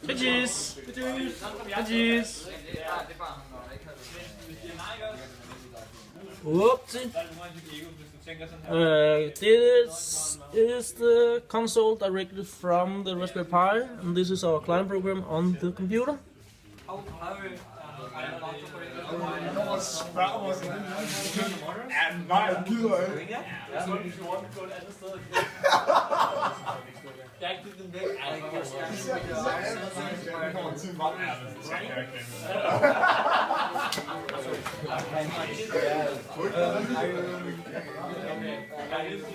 Cheese. Cheese. Whoopsie. This is the console directly from the Raspberry Pi, and this is our client program on the computer.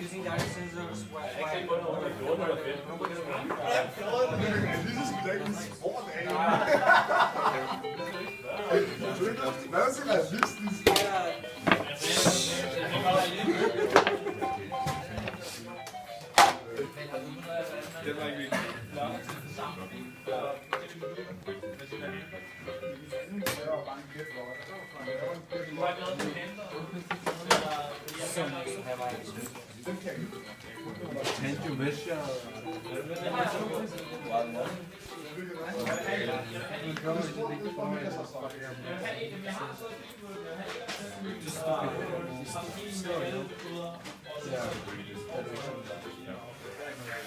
Using direct sensors. Hvad er så realistisk? Det var ikke vigtigt. Can't you measure?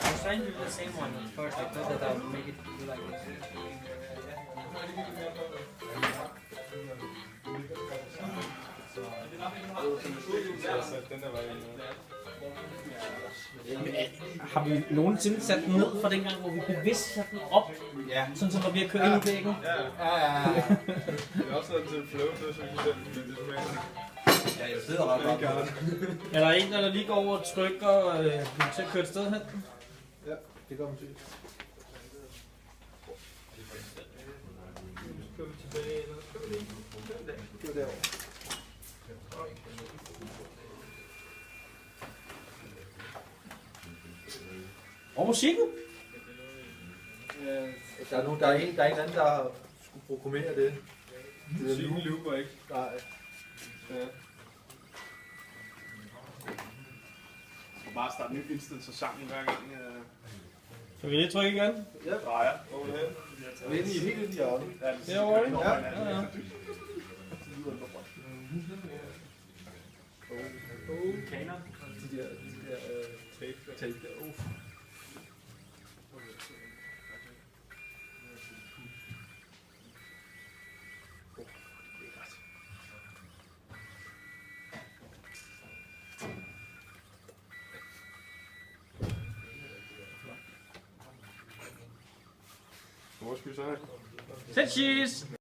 I was trying to do the same one at first. I thought that I would make it do like this. Har vi nogensinde sat den ned fra dengang, hvor vi bevidst satte den op? Ja. Sådan som var ved at køre ind i væggen? Ja. Ja. Det er også til flow, så jeg synes, men det er Ja, jeg sidder ret godt. Er der en, der lige går over og trykker til at køre et sted hen? Ja, det går man til. Det var derovre. Og musikken? Der er en eller anden, der skulle programmere det. musikken looper ikke. Nej. Ja. Og bare starte nyt instance og sangen hver gang. Kan vi lige trykke igen? Ja, drejer. Hvor er det hen? Vi er helt inde i hjørnet. Derovre, ikke? Ja. Ja. Kaner. De der tape der. Hvor skal vi så have? Sæt cheese!